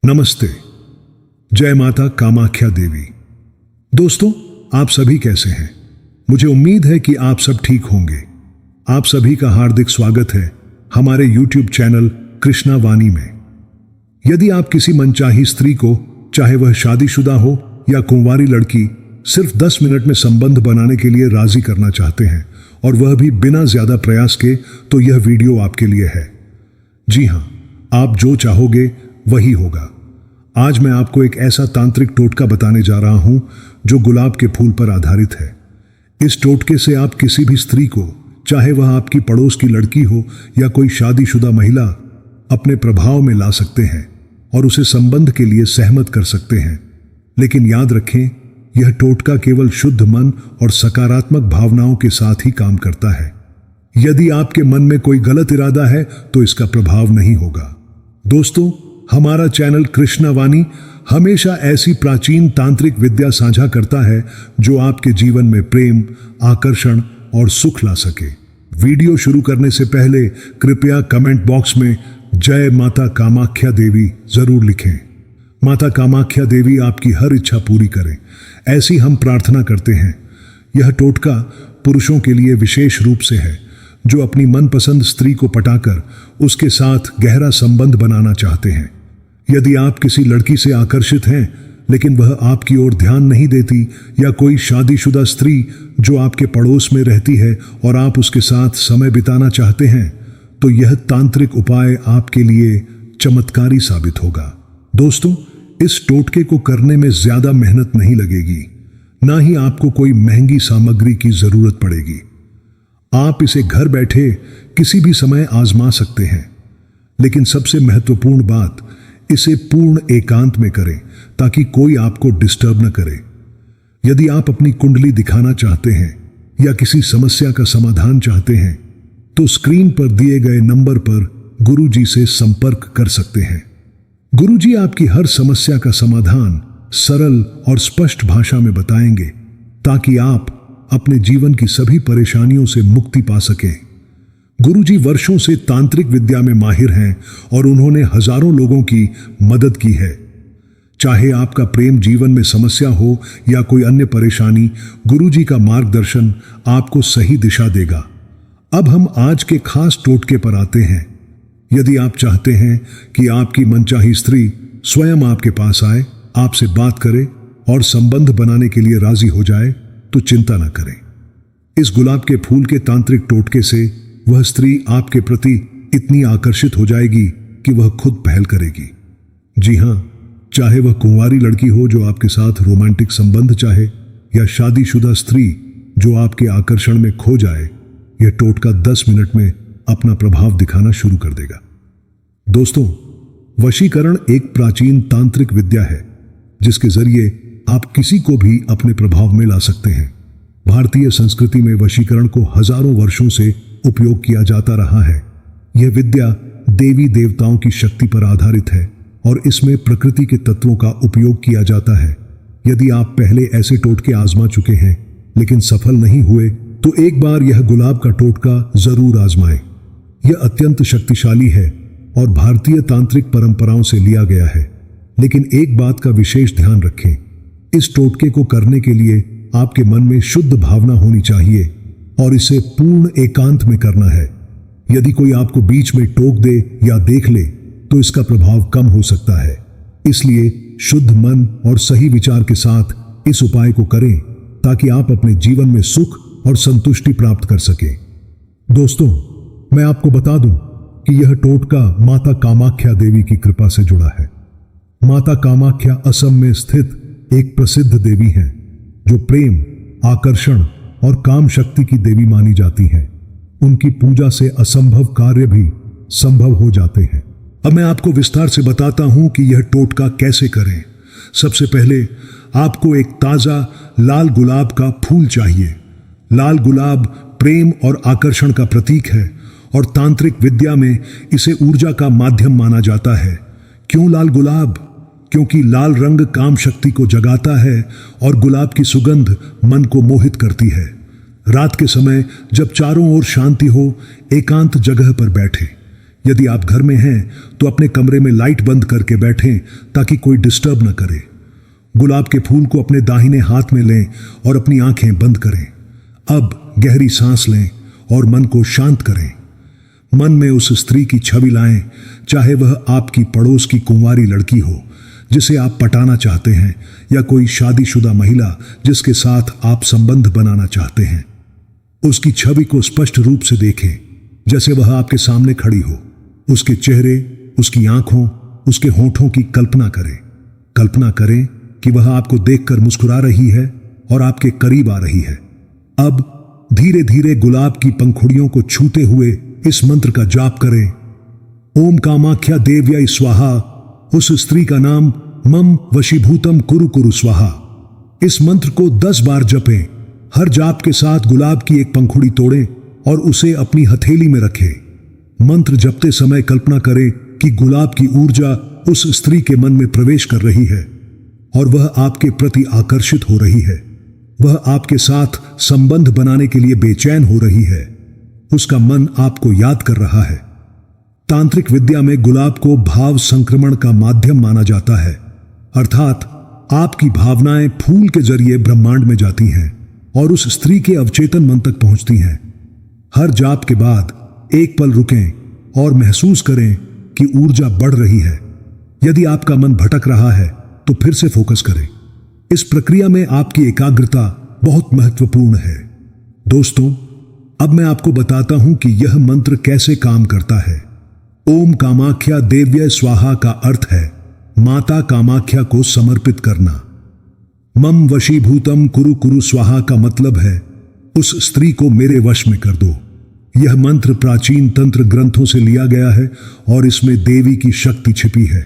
नमस्ते। जय माता कामाख्या देवी। दोस्तों, आप सभी कैसे हैं? मुझे उम्मीद है कि आप सब ठीक होंगे। आप सभी का हार्दिक स्वागत है हमारे YouTube चैनल कृष्णा वाणी में। यदि आप किसी मनचाही स्त्री को, चाहे वह शादीशुदा हो या कुंवारी लड़की, सिर्फ 10 मिनट में संबंध बनाने के लिए राजी करना चाहते हैं और वह भी बिना ज्यादा प्रयास के, तो यह वीडियो आपके लिए है। जी हां, आप जो चाहोगे वही होगा। आज मैं आपको एक ऐसा तांत्रिक टोटका बताने जा रहा हूं जो गुलाब के फूल पर आधारित है। इस टोटके से आप किसी भी स्त्री को, चाहे वह आपकी पड़ोस की लड़की हो या कोई शादीशुदा महिला, अपने प्रभाव में ला सकते हैं और उसे संबंध के लिए सहमत कर सकते हैं। लेकिन याद रखें, यह टोटका केवल शुद्ध मन और सकारात्मक भावनाओं के साथ ही काम करता है। यदि आपके मन में कोई गलत इरादा है तो इसका प्रभाव नहीं होगा। दोस्तों, हमारा चैनल कृष्णा वाणी हमेशा ऐसी प्राचीन तांत्रिक विद्या साझा करता है जो आपके जीवन में प्रेम, आकर्षण और सुख ला सके। वीडियो शुरू करने से पहले कृपया कमेंट बॉक्स में जय माता कामाख्या देवी जरूर लिखें। माता कामाख्या देवी आपकी हर इच्छा पूरी करें, ऐसी हम प्रार्थना करते हैं। यह टोटका पुरुषों के लिए विशेष रूप से है जो अपनी मनपसंद स्त्री को पटाकर उसके साथ गहरा संबंध बनाना चाहते हैं। यदि आप किसी लड़की से आकर्षित हैं लेकिन वह आपकी ओर ध्यान नहीं देती, या कोई शादीशुदा स्त्री जो आपके पड़ोस में रहती है और आप उसके साथ समय बिताना चाहते हैं, तो यह तांत्रिक उपाय आपके लिए चमत्कारी साबित होगा। दोस्तों, इस टोटके को करने में ज्यादा मेहनत नहीं लगेगी, ना ही आपको कोई महंगी सामग्री की जरूरत पड़ेगी। आप इसे घर बैठे किसी भी समय आजमा सकते हैं, लेकिन सबसे महत्वपूर्ण बात, इसे पूर्ण एकांत में करें ताकि कोई आपको डिस्टर्ब न करे। यदि आप अपनी कुंडली दिखाना चाहते हैं या किसी समस्या का समाधान चाहते हैं तो स्क्रीन पर दिए गए नंबर पर गुरुजी से संपर्क कर सकते हैं। गुरुजी आपकी हर समस्या का समाधान सरल और स्पष्ट भाषा में बताएंगे ताकि आप अपने जीवन की सभी परेशानियों से मुक्ति पा सकें। गुरुजी वर्षों से तांत्रिक विद्या में माहिर हैं और उन्होंने हजारों लोगों की मदद की है। चाहे आपका प्रेम जीवन में समस्या हो या कोई अन्य परेशानी, गुरुजी का मार्गदर्शन आपको सही दिशा देगा। अब हम आज के खास टोटके पर आते हैं। यदि आप चाहते हैं कि आपकी मनचाही स्त्री स्वयं आपके पास आए, आपसे बात करे और संबंध बनाने के लिए राजी हो जाए, तो चिंता न करें। इस गुलाब के फूल के तांत्रिक टोटके से वह स्त्री आपके प्रति इतनी आकर्षित हो जाएगी कि वह खुद पहल करेगी। जी हां, चाहे वह कुंवारी लड़की हो जो आपके साथ रोमांटिक संबंध चाहे, या शादीशुदा स्त्री जो आपके आकर्षण में खो जाए, यह टोटका 10 मिनट में अपना प्रभाव दिखाना शुरू कर देगा। दोस्तों, वशीकरण एक प्राचीन तांत्रिक विद्या है जिसके जरिए आप किसी को भी अपने प्रभाव में ला सकते हैं। भारतीय संस्कृति में वशीकरण को हजारों वर्षों से उपयोग किया जाता रहा है। यह विद्या देवी देवताओं की शक्ति पर आधारित है और इसमें प्रकृति के तत्वों का उपयोग किया जाता है। यदि आप पहले ऐसे टोटके आजमा चुके हैं लेकिन सफल नहीं हुए, तो एक बार यह गुलाब का टोटका जरूर आजमाएं। यह अत्यंत शक्तिशाली है और भारतीय तांत्रिक परंपराओं से लिया गया है। लेकिन एक बात का विशेष ध्यान रखें, इस टोटके को करने के लिए आपके मन में शुद्ध भावना होनी चाहिए और इसे पूर्ण एकांत में करना है। यदि कोई आपको बीच में टोक दे या देख ले तो इसका प्रभाव कम हो सकता है। इसलिए शुद्ध मन और सही विचार के साथ इस उपाय को करें ताकि आप अपने जीवन में सुख और संतुष्टि प्राप्त कर सकें। दोस्तों, मैं आपको बता दूं कि यह टोटका माता कामाख्या देवी की कृपा से जुड़ा है। माता कामाख्या असम में स्थित एक प्रसिद्ध देवी हैं जो प्रेम, आकर्षण और काम शक्ति की देवी मानी जाती हैं। उनकी पूजा से असंभव कार्य भी संभव हो जाते हैं। अब मैं आपको विस्तार से बताता हूं कि यह टोटका कैसे करें। सबसे पहले आपको एक ताजा लाल गुलाब का फूल चाहिए। लाल गुलाब प्रेम और आकर्षण का प्रतीक है और तांत्रिक विद्या में इसे ऊर्जा का माध्यम माना जाता है। क्यों लाल गुलाब? क्योंकि लाल रंग काम शक्ति को जगाता है और गुलाब की सुगंध मन को मोहित करती है। रात के समय जब चारों ओर शांति हो, एकांत जगह पर बैठे यदि आप घर में हैं तो अपने कमरे में लाइट बंद करके बैठें ताकि कोई डिस्टर्ब न करे। गुलाब के फूल को अपने दाहिने हाथ में लें और अपनी आंखें बंद करें। अब गहरी सांस लें और मन को शांत करें। मन में उस स्त्री की छवि लाएं, चाहे वह आपकी पड़ोस की कुंवारी लड़की हो जिसे आप पटाना चाहते हैं, या कोई शादीशुदा महिला जिसके साथ आप संबंध बनाना चाहते हैं। उसकी छवि को स्पष्ट रूप से देखें, जैसे वह आपके सामने खड़ी हो। उसके चेहरे, उसकी आंखों, उसके होठों की कल्पना करें। कल्पना करें कि वह आपको देखकर मुस्कुरा रही है और आपके करीब आ रही है। अब धीरे धीरे गुलाब की पंखुड़ियों को छूते हुए इस मंत्र का जाप करें। ओम कामाख्या देव्यै स्वाहा। उस स्त्री का नाम मम वशीभूतम कुरु कुरु स्वाहा। इस मंत्र को 10 बार जपें। हर जाप के साथ गुलाब की एक पंखुड़ी तोड़ें और उसे अपनी हथेली में रखें। मंत्र जपते समय कल्पना करें कि गुलाब की ऊर्जा उस स्त्री के मन में प्रवेश कर रही है और वह आपके प्रति आकर्षित हो रही है। वह आपके साथ संबंध बनाने के लिए बेचैन हो रही है। उसका मन आपको याद कर रहा है। तांत्रिक विद्या में गुलाब को भाव संक्रमण का माध्यम माना जाता है, अर्थात आपकी भावनाएं फूल के जरिए ब्रह्मांड में जाती हैं और उस स्त्री के अवचेतन मन तक पहुंचती हैं। हर जाप के बाद एक पल रुकें और महसूस करें कि ऊर्जा बढ़ रही है। यदि आपका मन भटक रहा है तो फिर से फोकस करें। इस प्रक्रिया में आपकी एकाग्रता बहुत महत्वपूर्ण है। दोस्तों, अब मैं आपको बताता हूं कि यह मंत्र कैसे काम करता है। ओम कामाख्या देव्यै स्वाहा का अर्थ है माता कामाख्या को समर्पित करना। मम वशीभूतम कुरु कुरु स्वाहा का मतलब है उस स्त्री को मेरे वश में कर दो। यह मंत्र प्राचीन तंत्र ग्रंथों से लिया गया है और इसमें देवी की शक्ति छिपी है।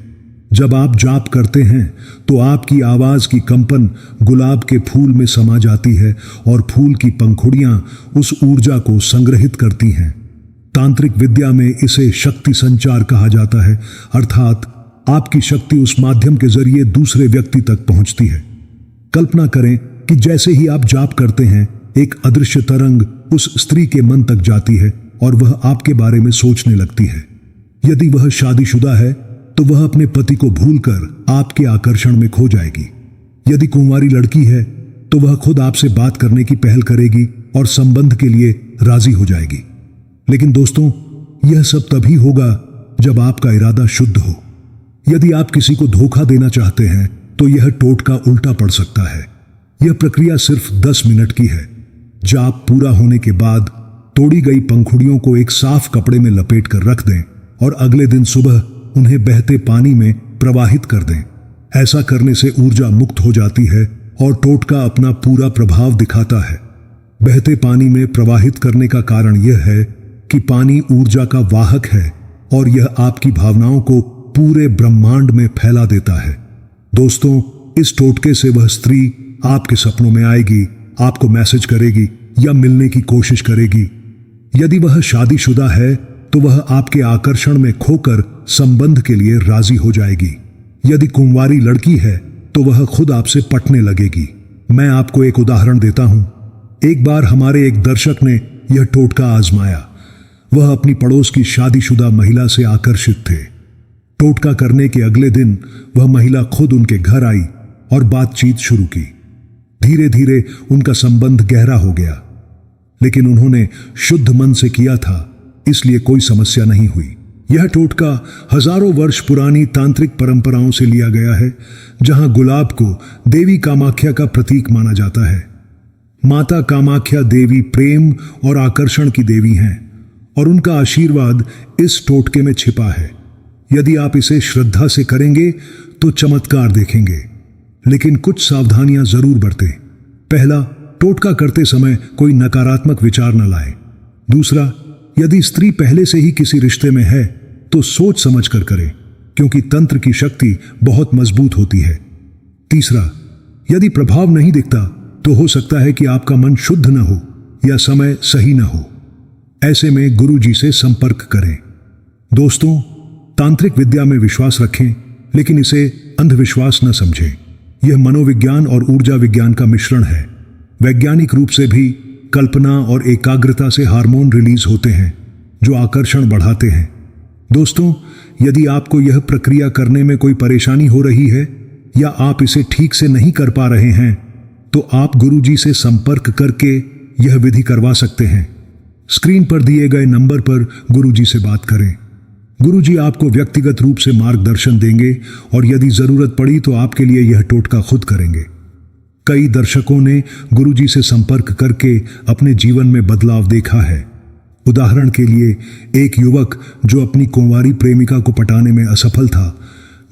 जब आप जाप करते हैं तो आपकी आवाज की कंपन गुलाब के फूल में समा जाती है और फूल की पंखुड़ियां उस ऊर्जा को संग्रहित करती हैं। तांत्रिक विद्या में इसे शक्ति संचार कहा जाता है, अर्थात आपकी शक्ति उस माध्यम के जरिए दूसरे व्यक्ति तक पहुंचती है। कल्पना करें कि जैसे ही आप जाप करते हैं, एक अदृश्य तरंग उस स्त्री के मन तक जाती है और वह आपके बारे में सोचने लगती है। यदि वह शादीशुदा है तो वह अपने पति को भूलकर आपके आकर्षण में खो जाएगी। यदि कुंवारी लड़की है तो वह खुद आपसे बात करने की पहल करेगी और संबंध के लिए राजी हो जाएगी। लेकिन दोस्तों, यह सब तभी होगा जब आपका इरादा शुद्ध हो। यदि आप किसी को धोखा देना चाहते हैं तो यह टोटका उल्टा पड़ सकता है। यह प्रक्रिया सिर्फ 10 मिनट की है। जाप पूरा होने के बाद तोड़ी गई पंखुड़ियों को एक साफ कपड़े में लपेट कर रख दें और अगले दिन सुबह उन्हें बहते पानी में प्रवाहित कर दें। ऐसा करने से ऊर्जा मुक्त हो जाती है और टोटका अपना पूरा प्रभाव दिखाता है। बहते पानी में प्रवाहित करने का कारण यह है कि पानी ऊर्जा का वाहक है और यह आपकी भावनाओं को पूरे ब्रह्मांड में फैला देता है। दोस्तों, इस टोटके से वह स्त्री आपके सपनों में आएगी, आपको मैसेज करेगी या मिलने की कोशिश करेगी। यदि वह शादीशुदा है तो वह आपके आकर्षण में खोकर संबंध के लिए राजी हो जाएगी। यदि कुंवारी लड़की है तो वह खुद आपसे पटने लगेगी। मैं आपको एक उदाहरण देता हूं। एक बार हमारे एक दर्शक ने यह टोटका आजमाया। वह अपनी पड़ोस की शादीशुदा महिला से आकर्षित थे। टोटका करने के अगले दिन वह महिला खुद उनके घर आई और बातचीत शुरू की। धीरे धीरे उनका संबंध गहरा हो गया, लेकिन उन्होंने शुद्ध मन से किया था, इसलिए कोई समस्या नहीं हुई। यह टोटका हजारों वर्ष पुरानी तांत्रिक परंपराओं से लिया गया है, जहां गुलाब को देवी कामाख्या का प्रतीक माना जाता है। माता कामाख्या देवी प्रेम और आकर्षण की देवी हैं और उनका आशीर्वाद इस टोटके में छिपा है। यदि आप इसे श्रद्धा से करेंगे तो चमत्कार देखेंगे, लेकिन कुछ सावधानियां जरूर बरतें। पहला, टोटका करते समय कोई नकारात्मक विचार न लाएं। दूसरा, यदि स्त्री पहले से ही किसी रिश्ते में है तो सोच समझ कर करें, क्योंकि तंत्र की शक्ति बहुत मजबूत होती है। तीसरा, यदि प्रभाव नहीं दिखता तो हो सकता है कि आपका मन शुद्ध न हो या समय सही न हो। ऐसे में गुरु जी से संपर्क करें। दोस्तों, तांत्रिक विद्या में विश्वास रखें, लेकिन इसे अंधविश्वास न समझें। यह मनोविज्ञान और ऊर्जा विज्ञान का मिश्रण है। वैज्ञानिक रूप से भी कल्पना और एकाग्रता से हार्मोन रिलीज होते हैं जो आकर्षण बढ़ाते हैं। दोस्तों, यदि आपको यह प्रक्रिया करने में कोई परेशानी हो रही है या आप इसे ठीक से नहीं कर पा रहे हैं, तो आप गुरुजी से संपर्क करके यह विधि करवा सकते हैं। स्क्रीन पर दिए गए नंबर पर गुरुजी से बात करें। गुरुजी आपको व्यक्तिगत रूप से मार्गदर्शन देंगे और यदि जरूरत पड़ी तो आपके लिए यह टोटका खुद करेंगे। कई दर्शकों ने गुरुजी से संपर्क करके अपने जीवन में बदलाव देखा है। उदाहरण के लिए, एक युवक जो अपनी कुंवारी प्रेमिका को पटाने में असफल था,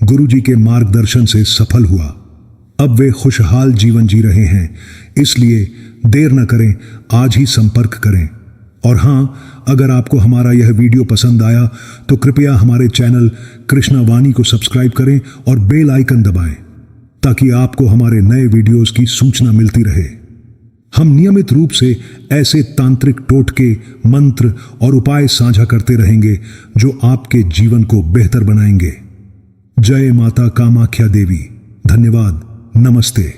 गुरुजी के मार्गदर्शन से सफल हुआ। अब वे खुशहाल जीवन जी रहे हैं। इसलिए देर न करें, आज ही संपर्क करें। और हाँ, अगर आपको हमारा यह वीडियो पसंद आया तो कृपया हमारे चैनल कृष्णा वाणी को सब्सक्राइब करें और बेल आइकन दबाएं, ताकि आपको हमारे नए वीडियोस की सूचना मिलती रहे। हम नियमित रूप से ऐसे तांत्रिक टोटके, मंत्र और उपाय साझा करते रहेंगे जो आपके जीवन को बेहतर बनाएंगे। जय माता कामाख्या देवी। धन्यवाद। नमस्ते।